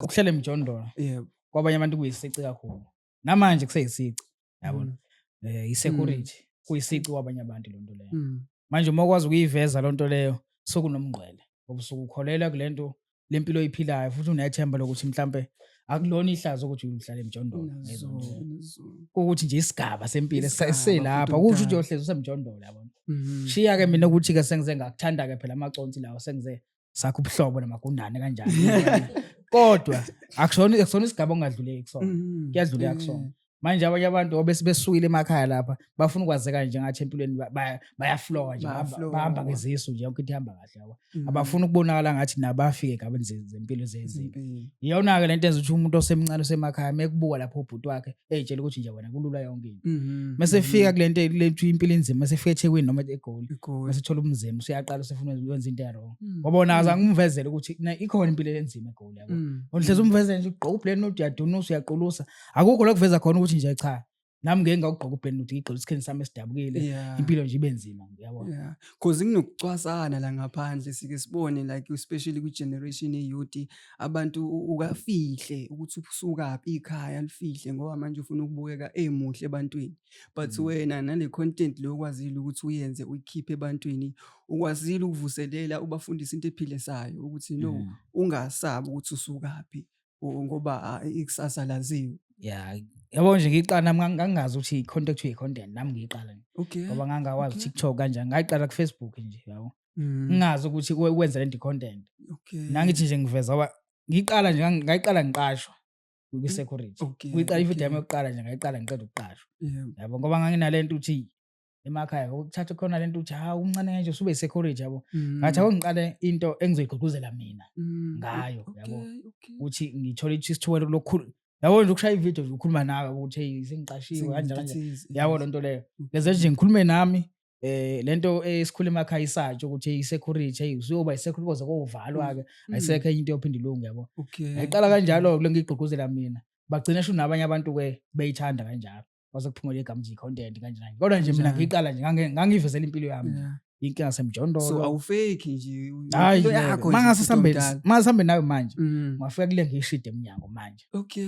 Ukuhlala emjondolo Yebo. kwabanye abantu kuyisici kakhulu. Namanje kuseyisici, yabona? Mm. Mm. I-security kuyisici kwabanye abantu lonto leyo. Mm. Manje uma ukwazi ukuyiveza lonto leyo sekunomngcwele, ngoba usuke ukholelwa kulento lempilo oyiphilayo futhi unethemba lokuthi mhlambe akulona ihlazo ukuthi uhlala emjondolo ngezonto leyo. Nezolo. Kuwukuthi nje isigaba sempilo Isigaba esiselapha, futhi kusho ukuthi omdala. uyohlezi usemjondolo, yabona? Mhm. Shiya-ke mina ukuthi-ke sengize ngakuthanda-ke phela amaconsi lawa sengize sakha ubuhlobo namagundane kanjani. Kodwa akusona isigaba ongadluleki kusona, Mhm. kuyadluleka kusona. Manje abanye abantu obese besukile emakhaya lapha bafuna ukwazeka nje ngathi empilweni bayaflowa nje, bahamba ngezisu nje yonke into ihamba kahle, yabo. Abafuni ukubonakala ngathi nabo bafike egabeni zempilo zezimpi. Iyona-ke lento enza ukuthi umuntu osemncane osemakhaya mekubuka lapho ubhuti wakhe ey'tshela ukuthi nje wena kulula yonke into. Mase efika kulento impilo enzima, mase efika eThekwini noma eGoli, mase ethola umzimba usuyaqala usefuna ukwenza into e-wrong. Ngoba wona azange umvezele ukuthi ikhona impilo enzima eGoli, yabo. Uhlezi umvezele nje ugqoka ublend note uyadunusa uyaqulusa. Akukho la kuveza khona ukuthi nje cha, nami ngeke ngawugqoka ublend note ngigqoke isikheni sami esidabukile, impilo nje ibe nzima, yabo. Yeah, cause kunokucwasana la ngaphandle sike sibone like especially kwi-generation ye-youth abantu ukafihle ukuthi usukaphi ikhaya lifihle ngoba manje ufuna ukubukeka emuhle ebantwini, but wena nale content lo kwazile ukuthi uyenze uyikhiphe ebantwini, ukwazile ukuvuselela ubafundisa into ephilisayo ukuthi no ungasabi ukuthi usukaphi ngoba ikusasa laziwe. Yeah, yabo nje ngiqala nami ngangazi ukuthi i-content uyi-content nami ngiyiqala nje. Okay. Ngoba ngangawazi TikTok kanjani, ngayiqala ku-Facebook nje, yabo. Mm. Ngingazi ukuthi wenza lento i-content. Okay. Nangithi nje ngiveza ngoba ngiqala nje ngayiqala ngiqashwa kwi-security. Okay. Kuyiqala i-video yami yokuqala nje ngayiqala ngiqeda ukuqashwa. Yabo ngoba nganginalento ukuthi emakhaya ukuthatha khona lento ukuthi umncane kanje usube i-security, yabo. Ngathi akungiqale into engizoyigqugquzela mina ngayo, yabo. Ukuthi ngithole isithuba lokukhulu, yabo nje ukushaya ividiyo nje ukhuluma nawe ukuthi hey sengiqashiwe kanjani, yabo lento leyo. Leze nje ngikhulume nami lento esikhule emakhaya isatsho ukuthi i-security hey usuyoba i-security koze kovalwa-ke ayisekho enye into yophinda ilungu, yabo. Ngayiqala kanjalo le ngiyigqugquzela mina, bagcina sho nabanye abantu-ke beyithanda kanjalo kwaze kuphungula igama nje i-content kanjani. Kodwa nje mina ngiyiqala nje ngangivezela impilo yami, inkinga semjondolo. So awufake nje Hayi yakho mangase sihambe nayo manje ungafika kule ngishide eminyango manje. Okay.